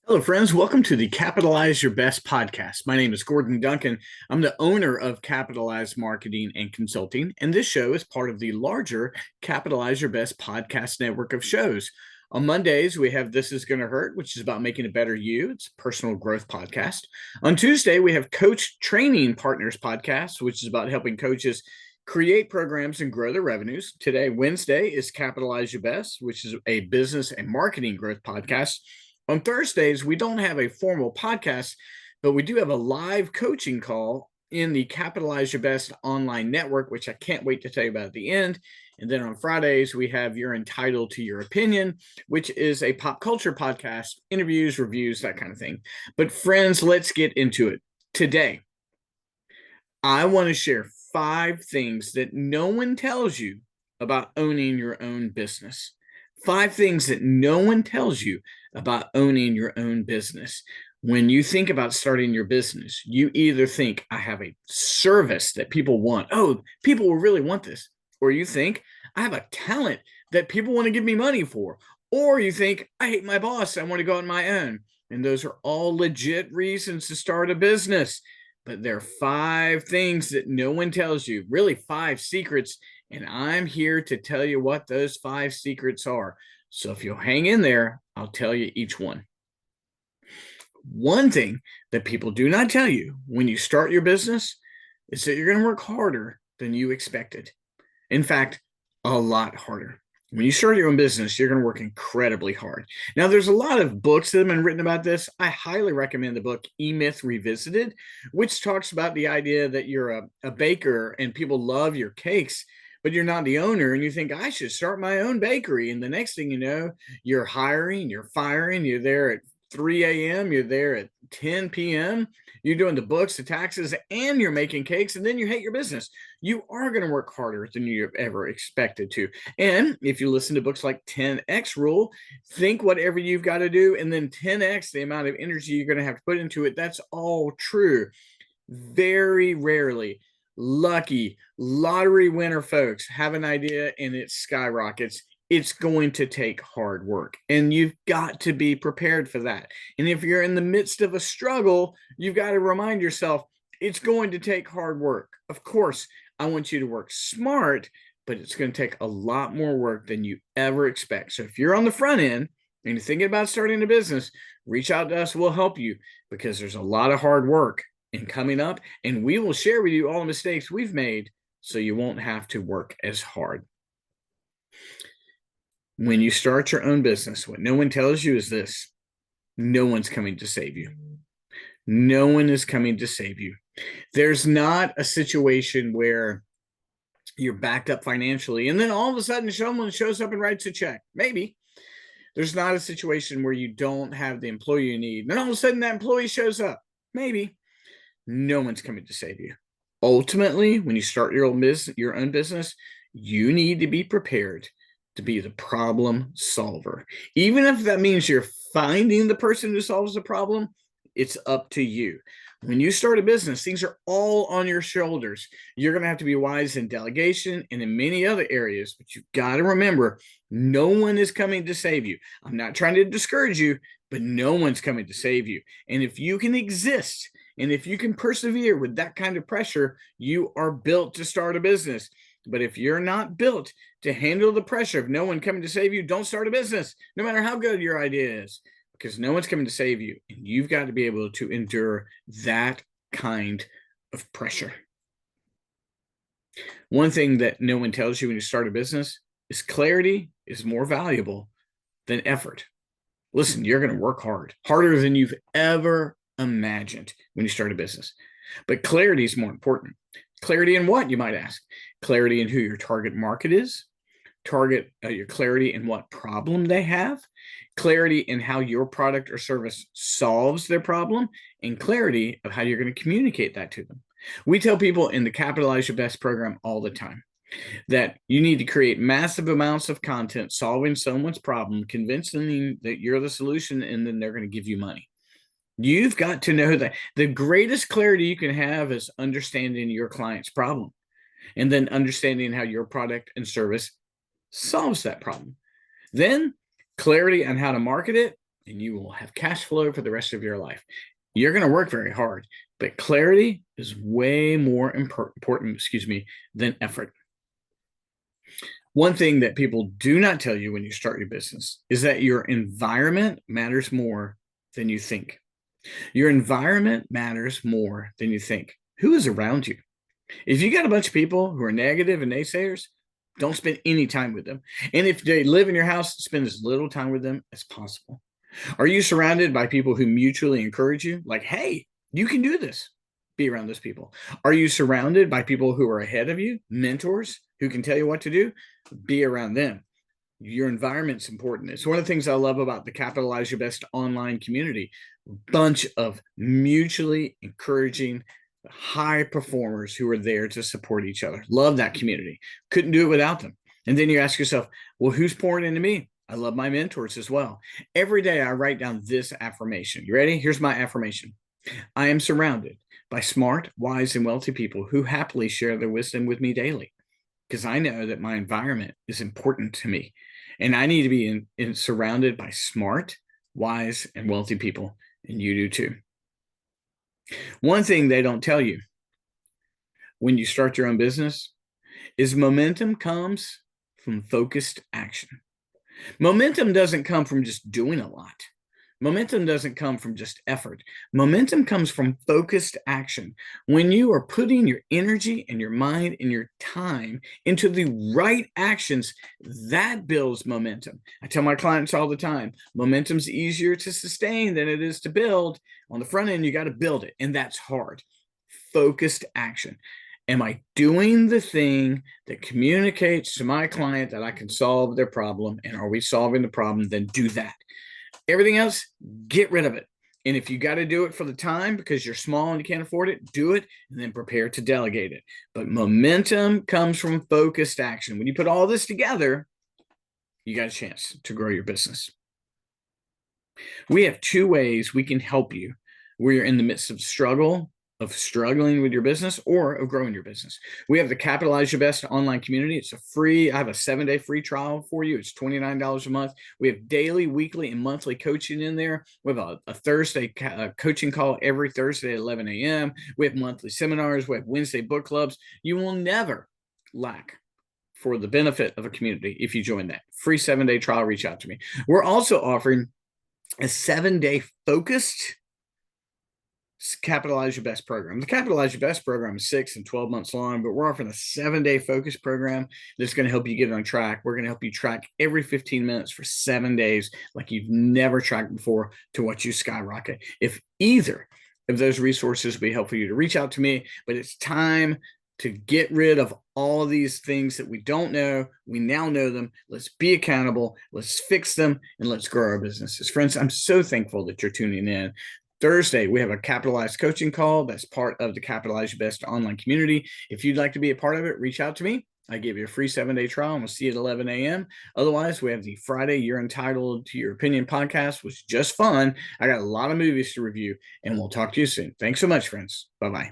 Hello, friends. Welcome to the Capitalize Your Best podcast. My name is Gordon Duncan. I'm the owner of Capitalize Marketing and Consulting, and this show is part of the larger Capitalize Your Best podcast network of shows. On Mondays, we have This Is Gonna Hurt, which is about making a better you. It's a personal growth podcast. On Tuesday, we have Coach Training Partners podcast, which is about helping coaches create programs and grow their revenues. Today, Wednesday, is Capitalize Your Best, which is a business and marketing growth podcast. On Thursdays, we don't have a formal podcast, but we do have a live coaching call in the Capitalize Your Best online network, which I can't wait to tell you about at the end. And then on Fridays, we have You're Entitled to Your Opinion, which is a pop culture podcast, interviews, reviews, that kind of thing. But friends, let's get into it. Today, I want to share 5 things that no one tells you about owning your own business. 5 things that no one tells you about owning your own business. When you think about starting your business, you either think, I have a service that people want. Oh, people will really want this. Or you think, I have a talent that people want to give me money for. Or you think, I hate my boss. I want to go on my own. And those are all legit reasons to start a business. But there are 5 things that no one tells you, really 5 secrets. And I'm here to tell you what those 5 secrets are. So if you'll hang in there, I'll tell you each one. One thing that people do not tell you when you start your business is that you're going to work harder than you expected. In fact, a lot harder. When you start your own business, you're going to work incredibly hard. Now, there's a lot of books that have been written about this. I highly recommend the book E-Myth Revisited, which talks about the idea that you're a baker and people love your cakes, but you're not the owner, and you think, I should start my own bakery. And the next thing you know, you're hiring, you're firing, you're there at 3 a.m., you're there at 10 p.m., you're doing the books, the taxes, and you're making cakes, and then you hate your business. You are going to work harder than you've ever expected to. And if you listen to books like 10X Rule, think whatever you've got to do, and then 10X the amount of energy you're going to have to put into it. That's all true. Very rarely lucky lottery winner folks have an idea and it skyrockets. It's going to take hard work, and you've got to be prepared for that. And if you're in the midst of a struggle, you've got to remind yourself it's going to take hard work. Of course, I want you to work smart, but it's going to take a lot more work than you ever expect. So if you're on the front end and you're thinking about starting a business, reach out to us. We'll help you, because there's a lot of hard work and coming up, and we will share with you all the mistakes we've made so you won't have to work as hard. When you start your own business, what no one tells you is this: no one's coming to save you. No one is coming to save you. There's not a situation where you're backed up financially and then all of a sudden someone shows up and writes a check. Maybe. There's not a situation where you don't have the employee you need, and all of a sudden that employee shows up. Maybe. No one's coming to save you. Ultimately, when you start your own business, you need to be prepared to be the problem solver. Even if that means you're finding the person who solves the problem, it's up to you. When you start a business, things are all on your shoulders. You're going to have to be wise in delegation and in many other areas, but you've got to remember, no one is coming to save you. I'm not trying to discourage you, but no one's coming to save you. And if you can exist, and if you can persevere with that kind of pressure, you are built to start a business. But if you're not built to handle the pressure of no one coming to save you, don't start a business, no matter how good your idea is, because no one's coming to save you. And you've got to be able to endure that kind of pressure. One thing that no one tells you when you start a business is clarity is more valuable than effort. Listen, you're going to work hard, harder than you've ever imagined when you start a business. But clarity is more important. Clarity in what, you might ask? Clarity in who your target market is, your clarity in what problem they have, clarity in how your product or service solves their problem, and clarity of how you're going to communicate that to them. We tell people in the Capitalize Your Best program all the time that you need to create massive amounts of content solving someone's problem, convincing them that you're the solution, and then they're going to give you money. You've got to know that the greatest clarity you can have is understanding your client's problem, and then understanding how your product and service solves that problem. Then clarity on how to market it, and you will have cash flow for the rest of your life. You're going to work very hard, but clarity is way more important, than effort. One thing that people do not tell you when you start your business is that your environment matters more than you think. Your environment matters more than you think. Who is around you? If you got a bunch of people who are negative and naysayers, don't spend any time with them. And if they live in your house, spend as little time with them as possible. Are you surrounded by people who mutually encourage you? Like, hey, you can do this. Be around those people. Are you surrounded by people who are ahead of you, mentors who can tell you what to do? Be around them. Your environment's important. It's one of the things I love about the Capitalize Your Best online community. Bunch of mutually encouraging high performers who are there to support each other. Love that community. Couldn't do it without them. And then you ask yourself, well, who's pouring into me? I love my mentors as well. Every day I write down this affirmation. You ready? Here's my affirmation. I am surrounded by smart, wise, and wealthy people who happily share their wisdom with me daily, because I know that my environment is important to me. And I need to be surrounded by smart, wise, and wealthy people. And you do too. One thing they don't tell you when you start your own business is momentum comes from focused action. Momentum doesn't come from just doing a lot. Momentum doesn't come from just effort. Momentum comes from focused action. When you are putting your energy and your mind and your time into the right actions, that builds momentum. I tell my clients all the time, momentum's easier to sustain than it is to build. On the front end, you got to build it, and that's hard. Focused action. Am I doing the thing that communicates to my client that I can solve their problem? And are we solving the problem? Then do that. Everything else, get rid of it. And if you got to do it for the time because you're small and you can't afford it, do it and then prepare to delegate it. But momentum comes from focused action. When you put all this together, you got a chance to grow your business. We have two ways we can help you where you're in the midst of struggling with your business or of growing your business. We have the Capitalize Your Best online community. It's I have a 7-day free trial for you. It's $29 a month. We have daily, weekly, and monthly coaching in there. We have a Thursday coaching call every Thursday at 11 a.m. We have monthly seminars. We have Wednesday book clubs. You will never lack for the benefit of a community if you join that. Free 7-day trial, reach out to me. We're also offering a 7-day focused Capitalize Your Best program. The Capitalize Your Best program is 6 and 12 months long, but we're offering a 7-day focus program that's going to help you get on track. We're going to help you track every 15 minutes for 7 days like you've never tracked before to watch you skyrocket. If either of those resources will be helpful for you, to reach out to me, but it's time to get rid of all of these things that we don't know. We now know them. Let's be accountable. Let's fix them, and let's grow our businesses. Friends, I'm so thankful that you're tuning in. Thursday, we have a Capitalize coaching call that's part of the Capitalize Your Best online community. If you'd like to be a part of it, reach out to me. I give you a free 7-day trial, and we'll see you at 11 a.m. Otherwise, we have the Friday You're Entitled to Your Opinion podcast, which is just fun. I got a lot of movies to review, and we'll talk to you soon. Thanks so much, friends. Bye-bye.